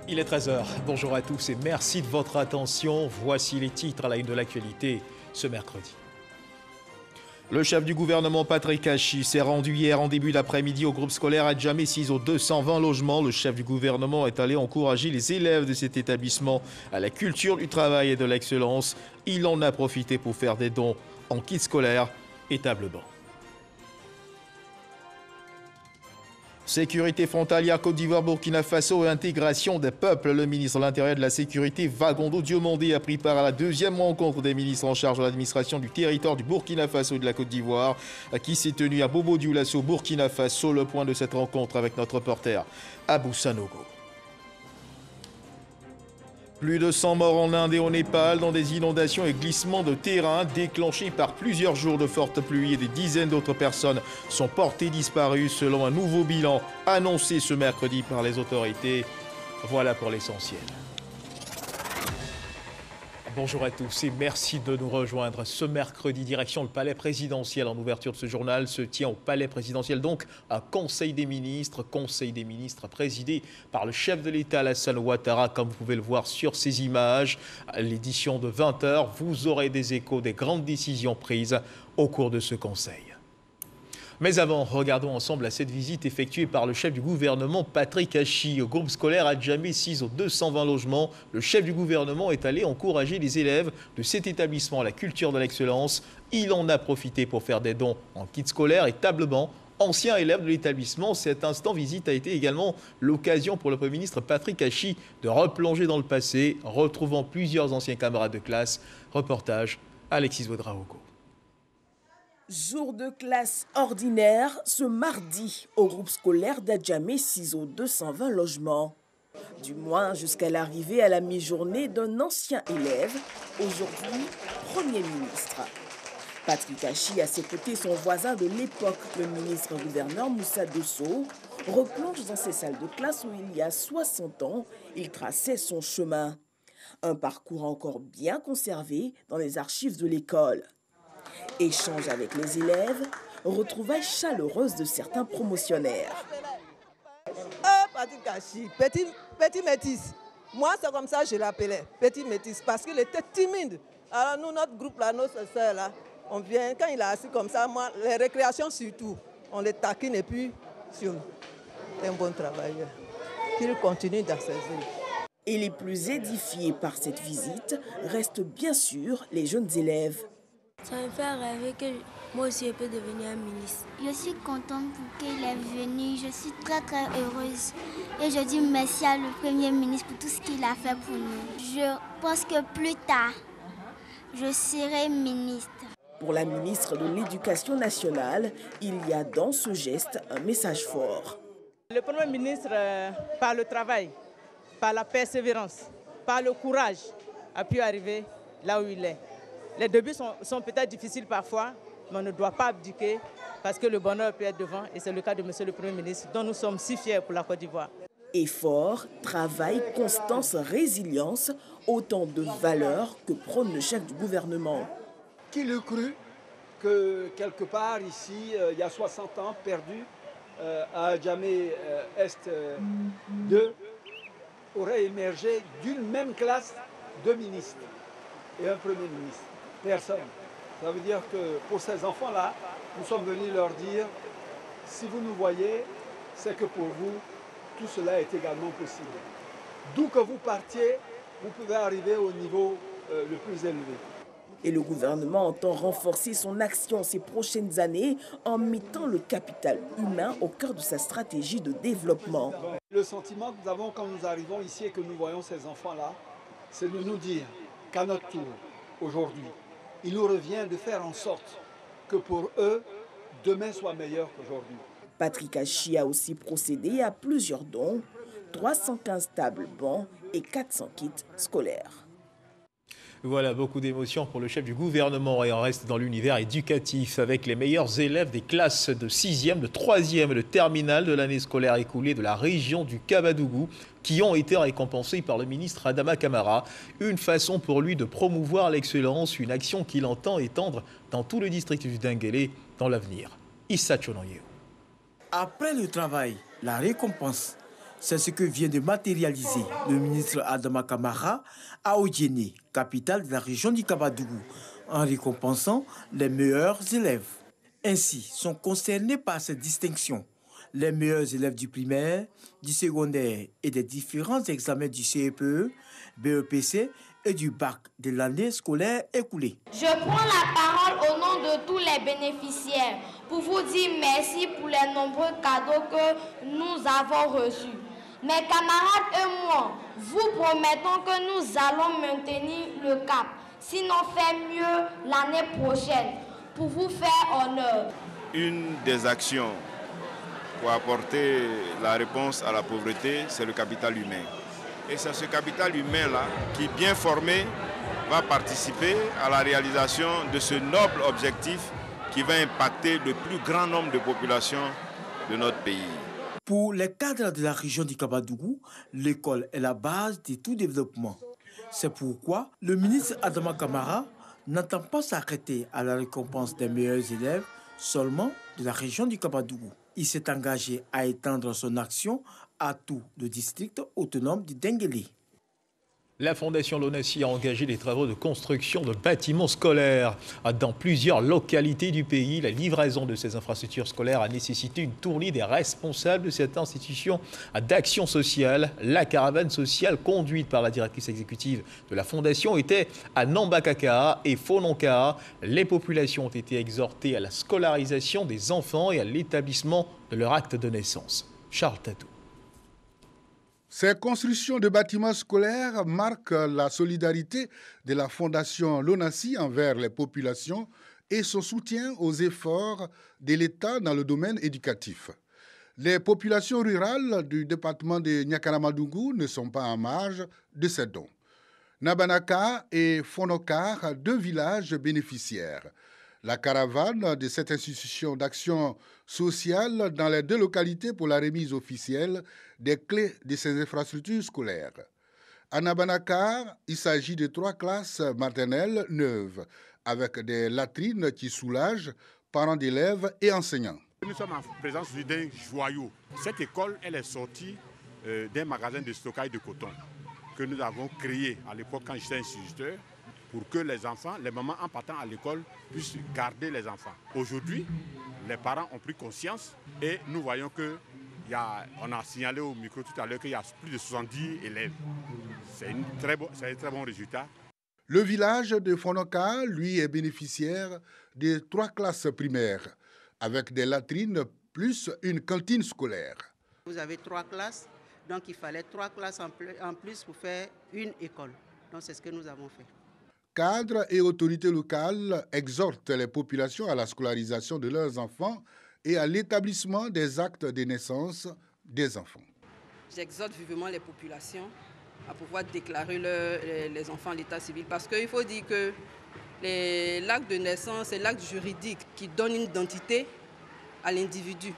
Il est 13 h. Bonjour à tous et merci de votre attention. Voici les titres à la une de l'actualité ce mercredi. Le chef du gouvernement Patrick Hachi s'est rendu hier en début d'après-midi au groupe scolaire Adjamé 6 aux 220 logements. Le chef du gouvernement est allé encourager les élèves de cet établissement à la culture du travail et de l'excellence. Il en a profité pour faire des dons en kits scolaires et table-banc. Sécurité frontalière Côte d'Ivoire, Burkina Faso et intégration des peuples. Le ministre de l'Intérieur et de la Sécurité, Vagondo Diomandé, a pris part à la deuxième rencontre des ministres en charge de l'administration du territoire du Burkina Faso et de la Côte d'Ivoire, qui s'est tenue à Bobo-Dioulasso, Burkina Faso. Le point de cette rencontre avec notre reporter Abou Sanogo. Plus de 100 morts en Inde et au Népal dans des inondations et glissements de terrain déclenchés par plusieurs jours de fortes pluies et des dizaines d'autres personnes sont portées disparues selon un nouveau bilan annoncé ce mercredi par les autorités. Voilà pour l'essentiel. Bonjour à tous et merci de nous rejoindre. Ce mercredi, direction le palais présidentiel. En ouverture de ce journal se tient au palais présidentiel donc un conseil des ministres présidé par le chef de l'État Alassane Ouattara, comme vous pouvez le voir sur ces images. À l'édition de 20 h, vous aurez des échos des grandes décisions prises au cours de ce conseil. Mais avant, regardons ensemble à cette visite effectuée par le chef du gouvernement Patrick Hachi au groupe scolaire Adjamé 6 aux 220 logements. Le chef du gouvernement est allé encourager les élèves de cet établissement à la culture de l'excellence. Il en a profité pour faire des dons en kits scolaires et table-banc. Ancien élève de l'établissement, cet instant visite a été également l'occasion pour le Premier ministre Patrick Hachi de replonger dans le passé, retrouvant plusieurs anciens camarades de classe. Reportage Alexis Ouedraogo. Jour de classe ordinaire ce mardi au groupe scolaire d'Adjamé 6 aux 220 logements. Du moins jusqu'à l'arrivée à la mi-journée d'un ancien élève, aujourd'hui Premier ministre. Patrick Hachi, à ses côtés son voisin de l'époque, le ministre-gouverneur Moussa Dosso, replonge dans ses salles de classe où il y a 60 ans, il traçait son chemin. Un parcours encore bien conservé dans les archives de l'école. Échange avec les élèves, retrouvailles chaleureuses de certains promotionnaires. Patrick Hachi, petit métis. Moi, c'est comme ça que je l'appelais, petit métis, parce qu'il était timide. Alors nous, notre groupe, là, nos sœurs, là, on vient, quand il est assis comme ça, moi, les récréations surtout, on les taquine et puis, c'est un bon travailleur. Qu'il continue dans ses œuvres. Et les plus édifiés par cette visite restent bien sûr les jeunes élèves. Ça me fait rêver que moi aussi je peux devenir un ministre. Je suis contente pour qu'il est venu. Je suis très heureuse. Et je dis merci à le Premier ministre pour tout ce qu'il a fait pour nous. Je pense que plus tard, je serai ministre. Pour la ministre de l'Éducation nationale, il y a dans ce geste un message fort. Le Premier ministre, par le travail, par la persévérance, par le courage, a pu arriver là où il est. Les débuts sont peut-être difficiles parfois, mais on ne doit pas abdiquer parce que le bonheur peut être devant et c'est le cas de Monsieur le Premier ministre dont nous sommes si fiers pour la Côte d'Ivoire. Effort, travail, constance, résilience, autant de valeurs que prône le chef du gouvernement. Qui l'eût cru que quelque part ici, il y a 60 ans, perdu à Adjamé Est 2, aurait émergé d'une même classe deux ministres et un Premier ministre. Personne. Ça veut dire que pour ces enfants-là, nous sommes venus leur dire, si vous nous voyez, c'est que pour vous, tout cela est également possible. D'où que vous partiez, vous pouvez arriver au niveau le plus élevé. Et le gouvernement entend renforcer son action ces prochaines années en mettant le capital humain au cœur de sa stratégie de développement. Le sentiment que nous avons quand nous arrivons ici et que nous voyons ces enfants-là, c'est de nous dire qu'à notre tour, aujourd'hui, il nous revient de faire en sorte que pour eux, demain soit meilleur qu'aujourd'hui. Patrick Hachi a aussi procédé à plusieurs dons, 315 tables bancs et 400 kits scolaires. Voilà, beaucoup d'émotions pour le chef du gouvernement et on reste dans l'univers éducatif avec les meilleurs élèves des classes de 6e, de 3e et de terminale de l'année scolaire écoulée de la région du Kabadougou qui ont été récompensés par le ministre Adama Kamara. Une façon pour lui de promouvoir l'excellence, une action qu'il entend étendre dans tout le district du Denguélé dans l'avenir. Issa Tchononye. Après le travail, la récompense. C'est ce que vient de matérialiser le ministre Adama Kamara à Odiéné, capitale de la région du Kabadougou, en récompensant les meilleurs élèves. Ainsi sont concernés par cette distinction les meilleurs élèves du primaire, du secondaire et des différents examens du CEPE, BEPC et du bac de l'année scolaire écoulée. Je prends la parole au nom de tous les bénéficiaires pour vous dire merci pour les nombreux cadeaux que nous avons reçus. Mes camarades et moi, vous promettons que nous allons maintenir le cap, sinon faire mieux l'année prochaine, pour vous faire honneur. Une des actions pour apporter la réponse à la pauvreté, c'est le capital humain. Et c'est ce capital humain-là qui, bien formé, va participer à la réalisation de ce noble objectif qui va impacter le plus grand nombre de populations de notre pays. Pour les cadres de la région du Kabadougou, l'école est la base de tout développement. C'est pourquoi le ministre Adama Kamara n'entend pas s'arrêter à la récompense des meilleurs élèves seulement de la région du Kabadougou. Il s'est engagé à étendre son action à tout le district autonome du Denguélé. La Fondation Lonassi a engagé des travaux de construction de bâtiments scolaires. Dans plusieurs localités du pays, la livraison de ces infrastructures scolaires a nécessité une tournée des responsables de cette institution d'action sociale. La caravane sociale conduite par la directrice exécutive de la Fondation était à Nambakaka et Fononka. Les populations ont été exhortées à la scolarisation des enfants et à l'établissement de leur acte de naissance. Charles Tatou. Ces constructions de bâtiments scolaires marquent la solidarité de la Fondation Lonassi envers les populations et son soutien aux efforts de l'État dans le domaine éducatif. Les populations rurales du département de Nyakanamadungu ne sont pas en marge de ces dons. Nabanaka et Fonokar, deux villages bénéficiaires. La caravane de cette institution d'action sociale dans les deux localités pour la remise officielle des clés de ces infrastructures scolaires. À Nabanaka, il s'agit de 3 classes maternelles neuves, avec des latrines qui soulagent parents d'élèves et enseignants. Nous sommes en présence d'un joyau. Cette école, elle est sortie d'un magasin de stockage de coton que nous avons créé à l'époque quand j'étais instituteur, pour que les enfants, les mamans en partant à l'école, puissent garder les enfants. Aujourd'hui, les parents ont pris conscience et nous voyons que on a signalé au micro tout à l'heure qu'il y a plus de 70 élèves. C'est un très bon résultat. Le village de Fonoka, lui, est bénéficiaire de 3 classes primaires, avec des latrines plus une cantine scolaire. Vous avez 3 classes, donc il fallait 3 classes en plus pour faire une école. Donc c'est ce que nous avons fait. Cadres et autorités locales exhortent les populations à la scolarisation de leurs enfants et à l'établissement des actes de naissance des enfants. J'exhorte vivement les populations à pouvoir déclarer les enfants à l'état civil parce qu'il faut dire que l'acte de naissance est l'acte juridique qui donne une identité à l'individu.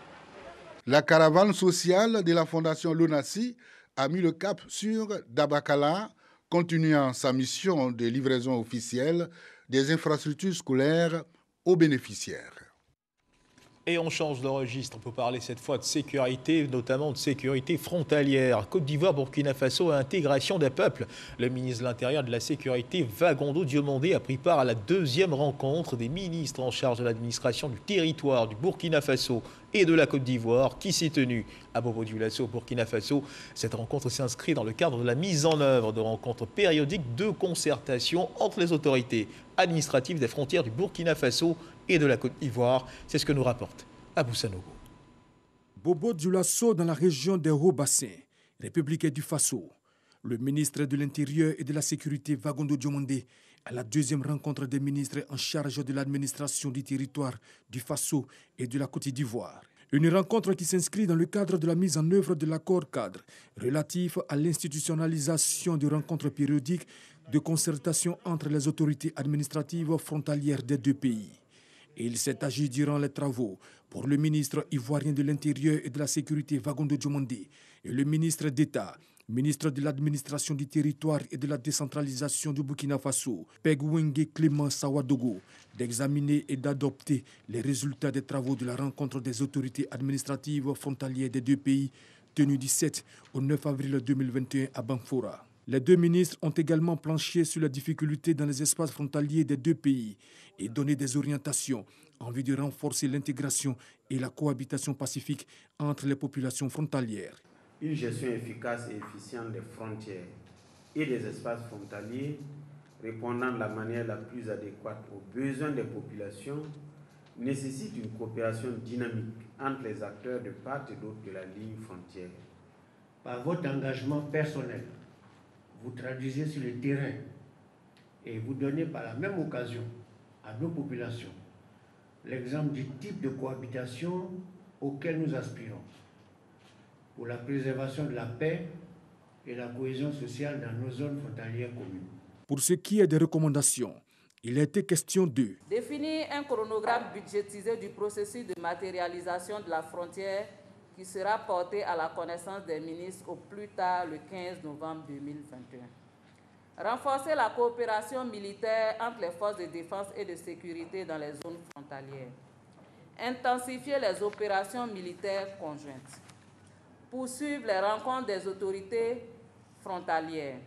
La caravane sociale de la Fondation Lonassi a mis le cap sur Dabakala, continuant sa mission de livraison officielle des infrastructures scolaires aux bénéficiaires. Et on change de registre pour parler cette fois de sécurité, notamment de sécurité frontalière. Côte d'Ivoire, Burkina Faso, intégration des peuples. Le ministre de l'Intérieur et de la Sécurité, Vagondo Diomandé, a pris part à la 2e rencontre des ministres en charge de l'administration du territoire du Burkina Faso et de la Côte d'Ivoire qui s'est tenue à Bobo-Dioulasso au Burkina Faso. Cette rencontre s'inscrit dans le cadre de la mise en œuvre de rencontres périodiques de concertation entre les autorités administratives des frontières du Burkina Faso et de la Côte d'Ivoire. C'est ce que nous rapporte Abou Sanogo. Bobo-Dioulasso dans la région des Hauts-Bassins, République du Faso. Le ministre de l'Intérieur et de la Sécurité, Vagondo Diomandé, à la 2e rencontre des ministres en charge de l'administration du territoire du Faso et de la Côte d'Ivoire. Une rencontre qui s'inscrit dans le cadre de la mise en œuvre de l'accord cadre relatif à l'institutionnalisation de rencontres périodiques de concertation entre les autorités administratives frontalières des 2 pays. Il s'est agi durant les travaux pour le ministre ivoirien de l'Intérieur et de la Sécurité, Vagondo Diomandé, et le ministre d'État, ministre de l'Administration du Territoire et de la Décentralisation du Burkina Faso, Pegwenge Clément Sawadogo, d'examiner et d'adopter les résultats des travaux de la rencontre des autorités administratives frontalières des 2 pays tenue du 7 au 9 avril 2021 à Banfora. Les deux ministres ont également planché sur la difficulté dans les espaces frontaliers des deux pays et donné des orientations en vue de renforcer l'intégration et la cohabitation pacifique entre les populations frontalières. Une gestion efficace et efficiente des frontières et des espaces frontaliers répondant de la manière la plus adéquate aux besoins des populations nécessite une coopération dynamique entre les acteurs de part et d'autre de la ligne frontière. Par votre engagement personnel, vous traduisez sur le terrain et vous donnez par la même occasion à nos populations l'exemple du type de cohabitation auquel nous aspirons pour la préservation de la paix et la cohésion sociale dans nos zones frontalières communes. Pour ce qui est des recommandations, il a été question de définir un chronogramme budgétisé du processus de matérialisation de la frontière qui sera porté à la connaissance des ministres au plus tard le 15 novembre 2021. Renforcer la coopération militaire entre les forces de défense et de sécurité dans les zones frontalières. Intensifier les opérations militaires conjointes. Poursuivre les rencontres des autorités frontalières.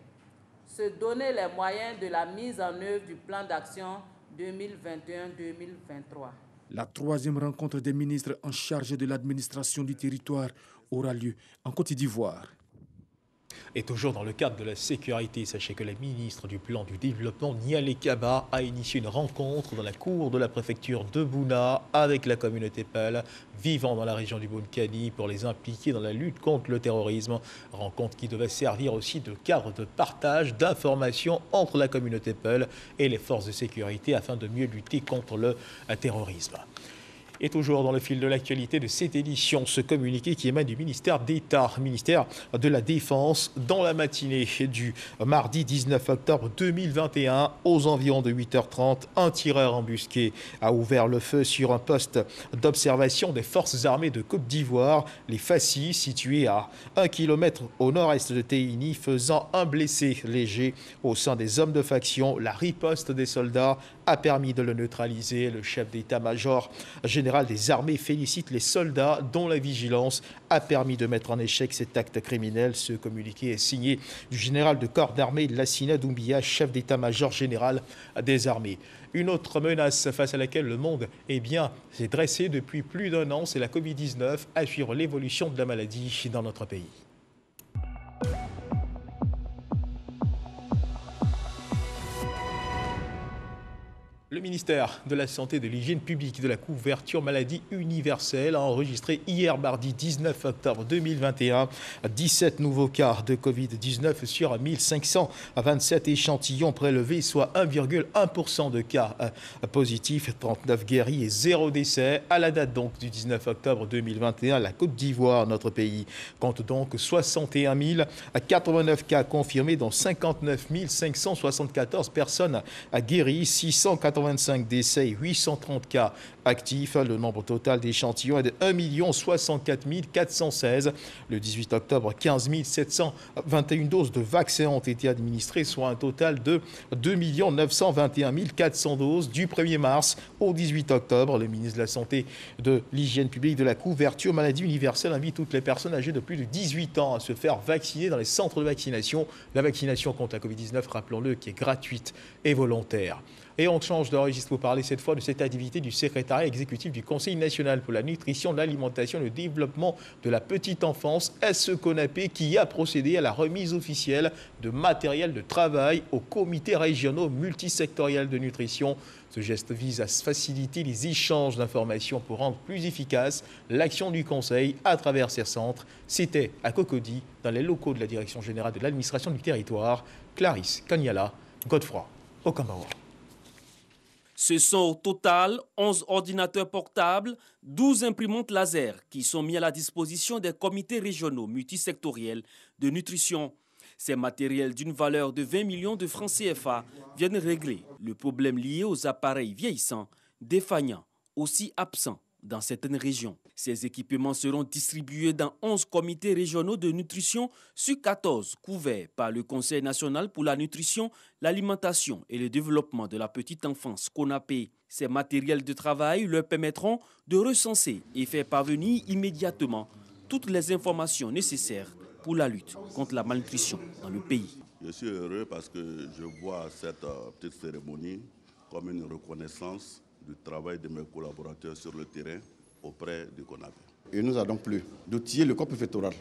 Se donner les moyens de la mise en œuvre du plan d'action 2021-2023. La troisième rencontre des ministres en charge de l'administration du territoire aura lieu en Côte d'Ivoire. Et toujours dans le cadre de la sécurité, sachez que la ministre du Plan du Développement, Nialé Kaba, a initié une rencontre dans la cour de la préfecture de Bouna avec la communauté Peul vivant dans la région du Bounkhani pour les impliquer dans la lutte contre le terrorisme. Rencontre qui devait servir aussi de cadre de partage d'informations entre la communauté Peul et les forces de sécurité afin de mieux lutter contre le terrorisme. Et toujours dans le fil de l'actualité de cette édition, ce communiqué qui émane du ministère d'État, ministère de la Défense, dans la matinée du mardi 19 octobre 2021, aux environs de 8h30, un tireur embusqué a ouvert le feu sur un poste d'observation des forces armées de Côte d'Ivoire, les Fassi, situé à 1 km au nord-est de Téhini, faisant un blessé léger au sein des hommes de faction. La riposte des soldats a permis de le neutraliser. Le chef d'état-major général des armées félicite les soldats dont la vigilance a permis de mettre en échec cet acte criminel. Ce communiqué est signé du général de corps d'armée Lassina Doumbia, chef d'état-major général des armées. Une autre menace face à laquelle le monde s'est dressé depuis plus d'un an, c'est la Covid-19, à suivre l'évolution de la maladie dans notre pays. Le ministère de la Santé et de l'Hygiène publique et de la couverture maladie universelle a enregistré hier mardi 19 octobre 2021 17 nouveaux cas de Covid-19 sur 1527 échantillons prélevés, soit 1,1% de cas positifs, 39 guéris et 0 décès. À la date donc du 19 octobre 2021, la Côte d'Ivoire, notre pays, compte donc 61 089 cas confirmés, dont 59 574 personnes guéries, 685 décès et 830 cas actifs. Le nombre total d'échantillons est de 1 064 416. Le 18 octobre, 15 721 doses de vaccins ont été administrées, soit un total de 2 921 400 doses. Du 1er mars au 18 octobre, le ministre de la Santé, de l'Hygiène publique, de la couverture maladie universelle invite toutes les personnes âgées de plus de 18 ans à se faire vacciner dans les centres de vaccination. La vaccination contre la Covid-19, rappelons-le, qui est gratuite et volontaire. Et on change de registre pour parler cette fois de cette activité du secrétariat exécutif du Conseil national pour la nutrition, l'alimentation et le développement de la petite enfance, SECONAPE, qui a procédé à la remise officielle de matériel de travail aux comités régionaux multisectoriels de nutrition. Ce geste vise à faciliter les échanges d'informations pour rendre plus efficace l'action du Conseil à travers ces centres. C'était à Cocody, dans les locaux de la Direction générale de l'administration du territoire. Clarisse Kanyala, Godefroy Okambawa. Ce sont au total 11 ordinateurs portables, 12 imprimantes laser qui sont mis à la disposition des comités régionaux multisectoriels de nutrition. Ces matériels d'une valeur de 20 millions de francs CFA viennent régler le problème lié aux appareils vieillissants, défaillants, aussi absents dans certaines régions. Ces équipements seront distribués dans 11 comités régionaux de nutrition sur 14 couverts par le Conseil national pour la nutrition, l'alimentation et le développement de la petite enfance CONAPE. Ces matériels de travail leur permettront de recenser et faire parvenir immédiatement toutes les informations nécessaires pour la lutte contre la malnutrition dans le pays. Je suis heureux parce que je vois cette petite cérémonie comme une reconnaissance du travail de mes collaborateurs sur le terrain auprès du CONAP. Il nous a donc plu d'outiller le corps préfectoral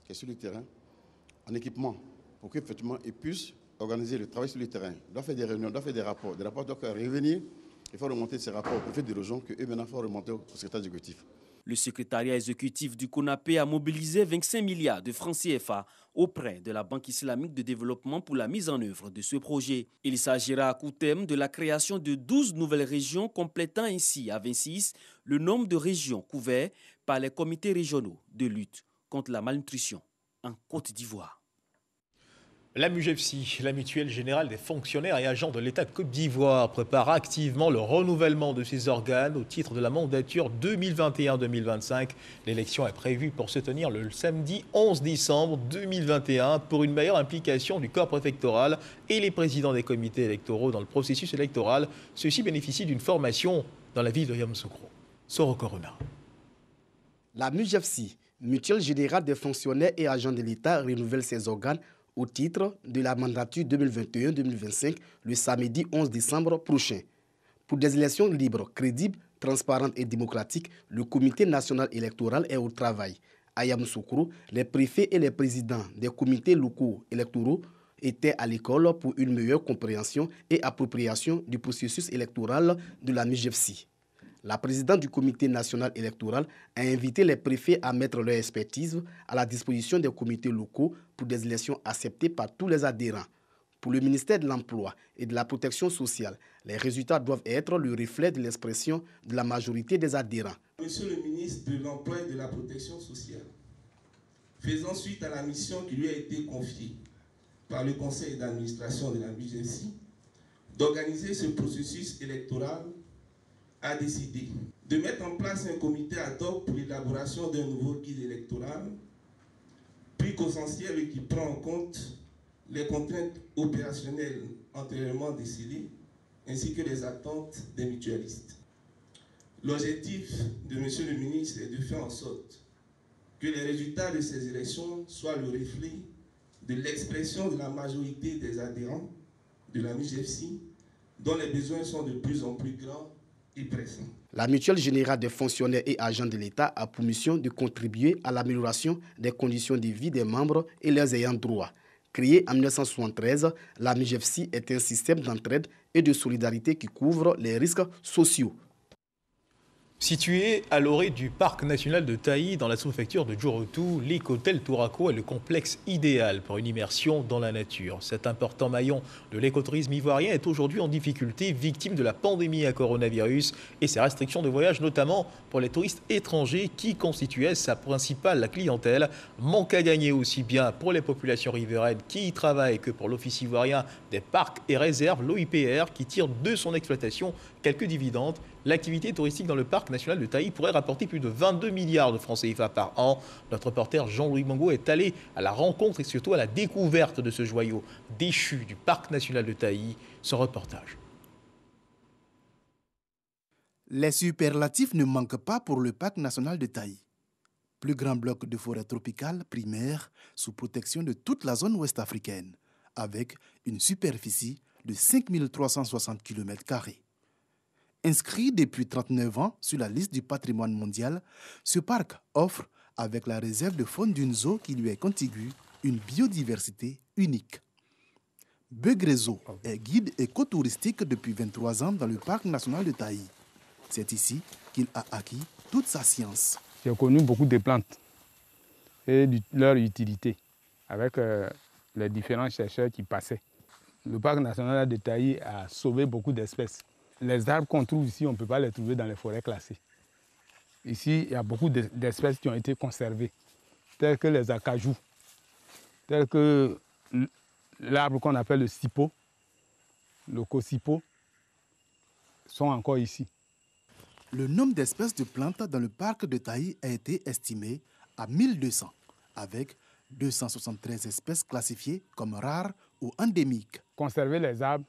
qui est sur le terrain en équipement pour qu'effectivement il puisse organiser le travail sur le terrain. Il doit faire des réunions, il doit faire des rapports. Des rapports doivent revenir et faire remonter ces rapports au préfet de région que eux maintenant font remonter au secrétaire exécutif. Le secrétariat exécutif du CONAP a mobilisé 25 milliards de francs CFA auprès de la Banque islamique de développement pour la mise en œuvre de ce projet. Il s'agira à court terme de la création de 12 nouvelles régions, complétant ainsi à 26 le nombre de régions couvertes par les comités régionaux de lutte contre la malnutrition en Côte d'Ivoire. La MUGEFSI, la Mutuelle Générale des Fonctionnaires et Agents de l'État de Côte d'Ivoire, prépare activement le renouvellement de ses organes au titre de la mandature 2021-2025. L'élection est prévue pour se tenir le samedi 11 décembre 2021 pour une meilleure implication du corps préfectoral et les présidents des comités électoraux dans le processus électoral. Ceux-ci bénéficient d'une formation dans la ville de Yamoussoukro. Soro Corona. La MUGEFSI, Mutuelle Générale des Fonctionnaires et Agents de l'État, renouvelle ses organes au titre de la mandature 2021-2025 le samedi 11 décembre prochain. Pour des élections libres, crédibles, transparentes et démocratiques, le comité national électoral est au travail. À Yamoussoukro, les préfets et les présidents des comités locaux électoraux étaient à l'école pour une meilleure compréhension et appropriation du processus électoral de la MUGEFSI. La présidente du comité national électoral a invité les préfets à mettre leur expertise à la disposition des comités locaux pour des élections acceptées par tous les adhérents. Pour le ministère de l'Emploi et de la Protection sociale, les résultats doivent être le reflet de l'expression de la majorité des adhérents. Monsieur le ministre de l'Emploi et de la Protection sociale, faisant suite à la mission qui lui a été confiée par le conseil d'administration de la MUGEFSI d'organiser ce processus électoral, a décidé de mettre en place un comité ad hoc pour l'élaboration d'un nouveau guide électoral, plus consensuel et qui prend en compte les contraintes opérationnelles antérieurement décidées, ainsi que les attentes des mutualistes. L'objectif de M. le ministre est de faire en sorte que les résultats de ces élections soient le reflet de l'expression de la majorité des adhérents de la MUGEFSI, dont les besoins sont de plus en plus grands. La Mutuelle Générale des Fonctionnaires et Agents de l'État a pour mission de contribuer à l'amélioration des conditions de vie des membres et leurs ayants droit. Créée en 1973, la MUGEFSI est un système d'entraide et de solidarité qui couvre les risques sociaux. Situé à l'orée du parc national de Taï, dans la sous-préfecture de Djorotou, l'écotel Tourako est le complexe idéal pour une immersion dans la nature. Cet important maillon de l'écotourisme ivoirien est aujourd'hui en difficulté, victime de la pandémie à coronavirus et ses restrictions de voyage, notamment pour les touristes étrangers qui constituaient sa principale clientèle. Manque à gagner aussi bien pour les populations riveraines qui y travaillent que pour l'Office ivoirien des parcs et réserves, l'OIPR, qui tire de son exploitation quelques dividendes. L'activité touristique dans le parc national de Taï pourrait rapporter plus de 22 milliards de francs CFA par an. Notre reporter Jean-Louis Mongo est allé à la rencontre et surtout à la découverte de ce joyau déchu du parc national de Taï. Son reportage. Les superlatifs ne manquent pas pour le parc national de Taï. Plus grand bloc de forêt tropicale primaire sous protection de toute la zone ouest africaine, avec une superficie de 5360 km². Inscrit depuis 39 ans sur la liste du patrimoine mondial, ce parc offre, avec la réserve de faune d'une zoo qui lui est contiguë, une biodiversité unique. Begrezo est guide écotouristique depuis 23 ans dans le parc national de Taï. C'est ici qu'il a acquis toute sa science. J'ai connu beaucoup de plantes et leur utilité avec les différents chercheurs qui passaient. Le parc national de Taï a sauvé beaucoup d'espèces. Les arbres qu'on trouve ici, on ne peut pas les trouver dans les forêts classées. Ici, il y a beaucoup d'espèces qui ont été conservées, telles que les acajou, telles que l'arbre qu'on appelle le sipo, le cosipo, sont encore ici. Le nombre d'espèces de plantes dans le parc de Taï a été estimé à 1200, avec 273 espèces classifiées comme rares ou endémiques. Conserver les arbres,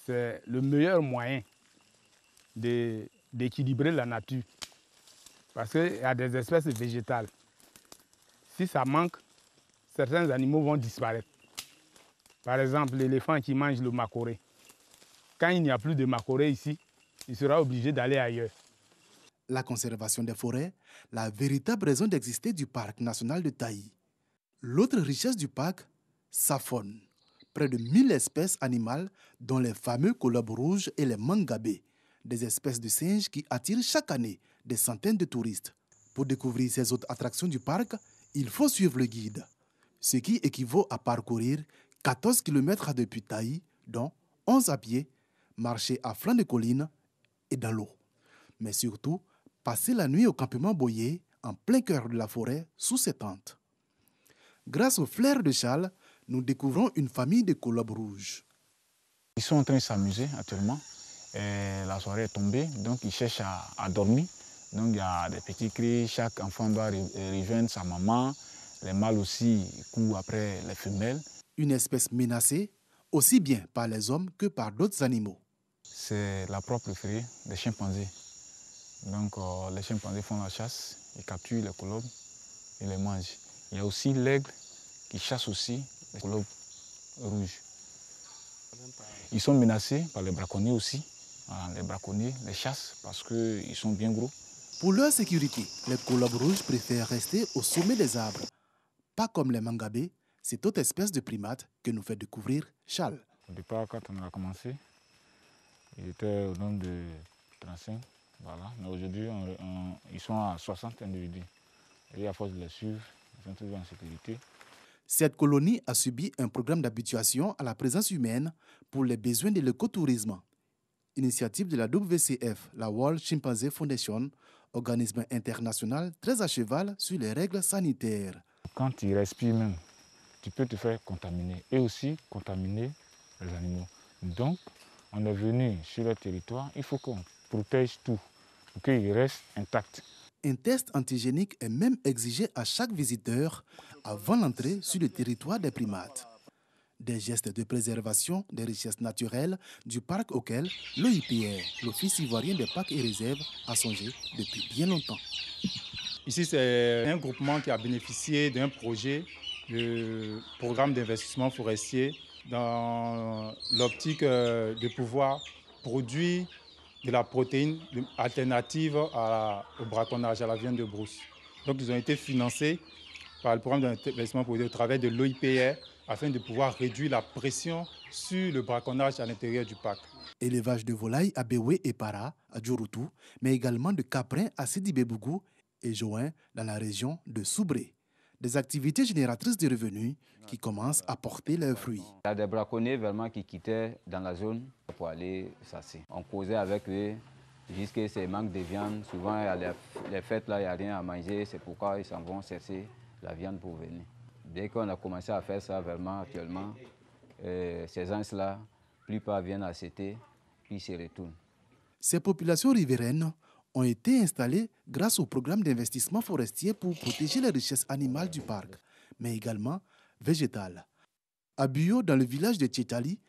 c'est le meilleur moyen d'équilibrer la nature. Parce qu'il y a des espèces végétales. Si ça manque, certains animaux vont disparaître. Par exemple, l'éléphant qui mange le macoré. Quand il n'y a plus de macoré ici, il sera obligé d'aller ailleurs. La conservation des forêts, la véritable raison d'exister du parc national de Taï. L'autre richesse du parc, sa faune. Près de 1000 espèces animales, dont les fameux colobes rouges et les mangabés, des espèces de singes qui attirent chaque année des centaines de touristes. Pour découvrir ces autres attractions du parc, il faut suivre le guide, ce qui équivaut à parcourir 14 km depuis Taï, dont 11 à pied, marcher à flanc de colline et dans l'eau. Mais surtout, passer la nuit au campement Boyer, en plein cœur de la forêt, sous ses tentes. Grâce au flair de Charles, nous découvrons une famille de colobes rouges. Ils sont en train de s'amuser actuellement. Et la soirée est tombée, donc ils cherchent à dormir. Donc il y a des petits cris, chaque enfant doit rejoindre sa maman. Les mâles aussi courent après les femelles. Une espèce menacée, aussi bien par les hommes que par d'autres animaux. C'est la proie préférée des chimpanzés. Donc les chimpanzés font la chasse, ils capturent les colobes et les mangent. Il y a aussi l'aigle qui chasse aussi les colobes rouges. Ils sont menacés par les braconniers aussi. Les braconniers les chassent parce qu'ils sont bien gros. Pour leur sécurité, les colobes rouges préfèrent rester au sommet des arbres. Pas comme les mangabés, cette autre espèce de primate que nous fait découvrir Charles. Au départ, quand on a commencé, il était au nombre de 35. Voilà. Mais aujourd'hui, ils sont à 60 individus. Et à force de les suivre, ils sont toujours en sécurité. Cette colonie a subi un programme d'habituation à la présence humaine pour les besoins de l'écotourisme. Initiative de la WCF, la World Chimpanzee Foundation, organisme international très à cheval sur les règles sanitaires. Quand tu respires même, tu peux te faire contaminer et aussi contaminer les animaux. Donc, on est venu sur le territoire, il faut qu'on protège tout pour qu'il reste intact. Un test antigénique est même exigé à chaque visiteur avant l'entrée sur le territoire des primates. Des gestes de préservation des richesses naturelles du parc auquel l'OIPR, l'Office ivoirien des parcs et réserves, a songé depuis bien longtemps. Ici, c'est un groupement qui a bénéficié d'un projet de programme d'investissement forestier dans l'optique de pouvoir produire de la protéine alternative au braconnage, à la viande de brousse. Donc, ils ont été financés par le programme d'investissement forestier au travers de l'OIPR afin de pouvoir réduire la pression sur le braconnage à l'intérieur du parc. Élevage de volailles à Béoué et Para, à Djoroutou, mais également de caprins à Sidi-Bébougou et Join dans la région de Soubré. Des activités génératrices de revenus qui commencent à porter leurs fruits. Il y a des braconniers vraiment qui quittaient dans la zone pour aller chasser. On causait avec eux jusqu'à ces manques de viande. Souvent, il y a les fêtes, là, il n'y a rien à manger. C'est pourquoi ils s'en vont chercher la viande pour venir. Dès qu'on a commencé à faire ça, vraiment, actuellement, ces gens-là, la plupart viennent acheter, puis se retournent. Ces populations riveraines ont été installées grâce au programme d'investissement forestier pour protéger les richesses animales du parc, mais également végétales. À Buyo, dans le village de Tchétali,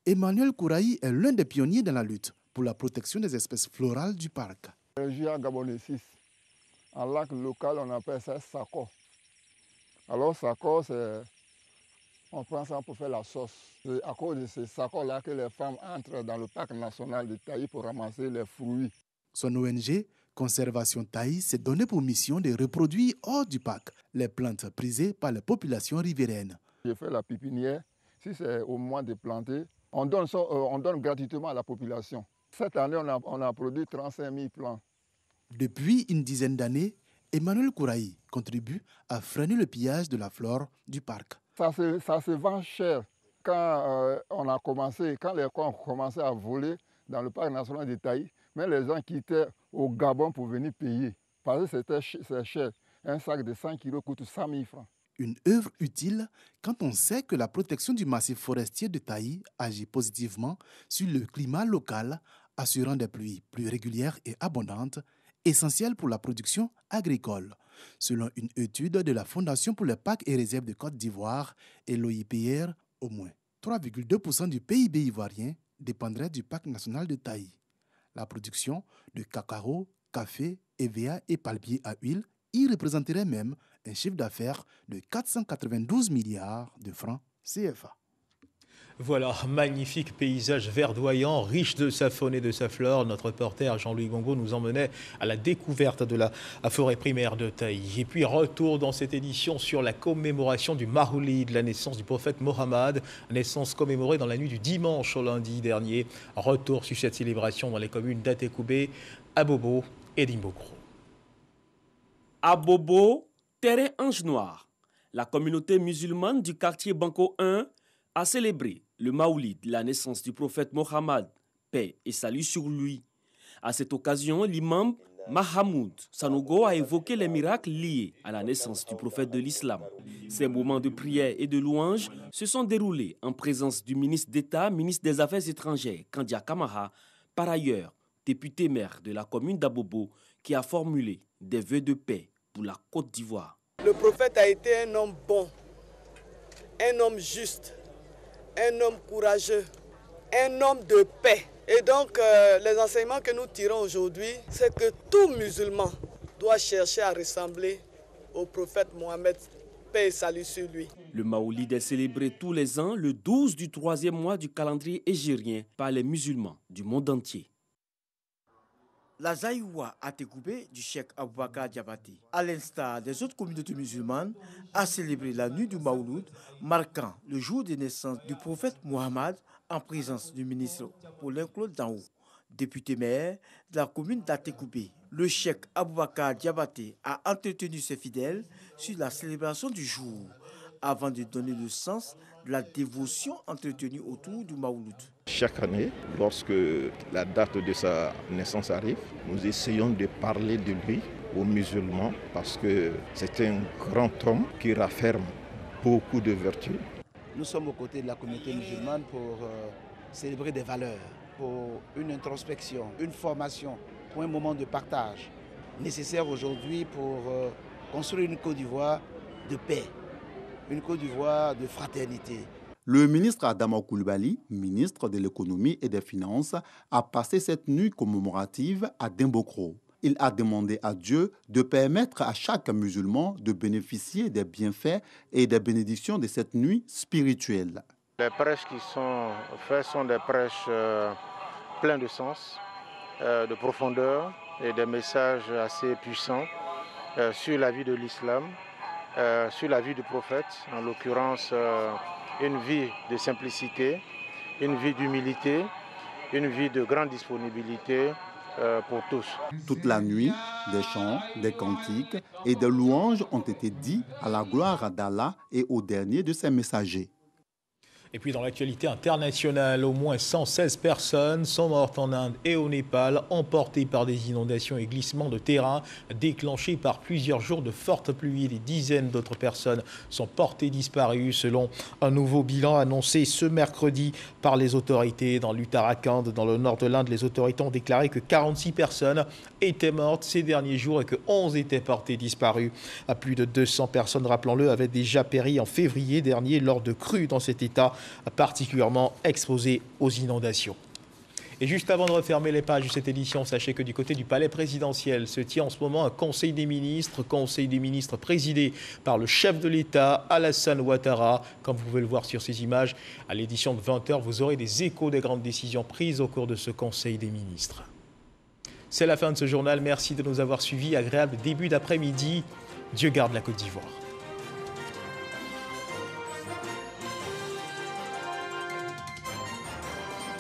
Emmanuel Kouraï est l'un des pionniers dans la lutte pour la protection des espèces florales du parc. Région gabonesis, en lac local, on appelle ça sako. Alors, sako, on prend ça pour faire la sauce. C'est à cause de ces sako-là que les femmes entrent dans le parc national de Taï pour ramasser les fruits. Son ONG, Conservation Taï, s'est donné pour mission de reproduire hors du parc les plantes prisées par les populations riveraines. J'ai fait la pépinière. Si c'est au moment de planter, on donne gratuitement à la population. Cette année, on a produit 35 000 plants. Depuis une dizaine d'années, Emmanuel Kouraï contribue à freiner le pillage de la flore du parc. Ça se vend cher. Quand quand les coins ont commencé à voler dans le parc national de Taï, mais les gens quittaient au Gabon pour venir payer. Parce que c'est cher. Un sac de 100 kg coûte 100 000 francs. Une œuvre utile quand on sait que la protection du massif forestier de Taï agit positivement sur le climat local, assurant des pluies plus régulières et abondantes, essentielles pour la production agricole. Selon une étude de la Fondation pour les parcs et réserves de Côte d'Ivoire et l'OIPR, au moins 3,2% du PIB ivoirien dépendrait du parc national de Taï. La production de cacao, café EVA et palmier à huile y représenteraient même un chiffre d'affaires de 492 milliards de francs CFA. Voilà, magnifique paysage verdoyant, riche de sa faune et de sa flore. Notre reporter Jean-Louis Gongo nous emmenait à la découverte de la forêt primaire de Taï. Et puis retour dans cette édition sur la commémoration du Mahoulid, la naissance du prophète Mohammed, naissance commémorée dans la nuit du dimanche au lundi dernier. Retour sur cette célébration dans les communes d'Atekoubé, Abobo et d'Imbokro. Abobo, terrain Ange Noir. La communauté musulmane du quartier Banco 1 a célébré le Maoulid, la naissance du prophète Mohammed, paix et salut sur lui. À cette occasion, l'imam Mahamoud Sanogo a évoqué les miracles liés à la naissance du prophète de l'islam. Ces moments de prière et de louange se sont déroulés en présence du ministre d'État, ministre des Affaires étrangères, Kandia Kamara, par ailleurs député maire de la commune d'Abobo, qui a formulé des vœux de paix pour la Côte d'Ivoire. Le prophète a été un homme bon, un homme juste, un homme courageux, un homme de paix. Et donc, les enseignements que nous tirons aujourd'hui, c'est que tout musulman doit chercher à ressembler au prophète Mohammed, paix et salut sur lui. Le Maoulid est célébré tous les ans, le 12 du 3e mois du calendrier hégérien, par les musulmans du monde entier. La Zaïwa Atekoubé du cheikh Aboubakar Diabaté, à l'instar des autres communautés musulmanes, a célébré la nuit du Maouloud, marquant le jour de naissance du prophète Mohammed en présence du ministre Paulin Claude Danhou, député maire de la commune d'Atekoubé. Le cheikh Aboubakar Diabaté a entretenu ses fidèles sur la célébration du jour, avant de donner le sens de la dévotion entretenue autour du Maouloud. Chaque année, lorsque la date de sa naissance arrive, nous essayons de parler de lui aux musulmans parce que c'est un grand homme qui rafferme beaucoup de vertus. Nous sommes aux côtés de la communauté musulmane pour célébrer des valeurs, pour une introspection, une formation, pour un moment de partage nécessaire aujourd'hui pour construire une Côte d'Ivoire de paix, une Côte d'Ivoire de fraternité. Le ministre Adama Coulibaly, ministre de l'économie et des finances, a passé cette nuit commémorative à Dimbokro. Il a demandé à Dieu de permettre à chaque musulman de bénéficier des bienfaits et des bénédictions de cette nuit spirituelle. Les prêches qui sont faites sont des prêches pleins de sens, de profondeur et des messages assez puissants sur la vie de l'islam, sur la vie du prophète, en l'occurrence une vie de simplicité, une vie d'humilité, une vie de grande disponibilité pour tous. Toute la nuit, des chants, des cantiques et des louanges ont été dits à la gloire d'Allah et au dernier de ses messagers. Et puis dans l'actualité internationale, au moins 116 personnes sont mortes en Inde et au Népal, emportées par des inondations et glissements de terrain déclenchés par plusieurs jours de fortes pluies. Des dizaines d'autres personnes sont portées disparues selon un nouveau bilan annoncé ce mercredi par les autorités. Dans l'Uttarakhand, dans le nord de l'Inde, les autorités ont déclaré que 46 personnes étaient mortes ces derniers jours et que 11 étaient portées disparues. À plus de 200 personnes, rappelons-le, avaient déjà péri en février dernier lors de crues dans cet état particulièrement exposé aux inondations. Et juste avant de refermer les pages de cette édition, sachez que du côté du palais présidentiel se tient en ce moment un conseil des ministres présidé par le chef de l'État, Alassane Ouattara. Comme vous pouvez le voir sur ces images, à l'édition de 20h, vous aurez des échos des grandes décisions prises au cours de ce conseil des ministres. C'est la fin de ce journal. Merci de nous avoir suivis. Agréable début d'après-midi. Dieu garde la Côte d'Ivoire.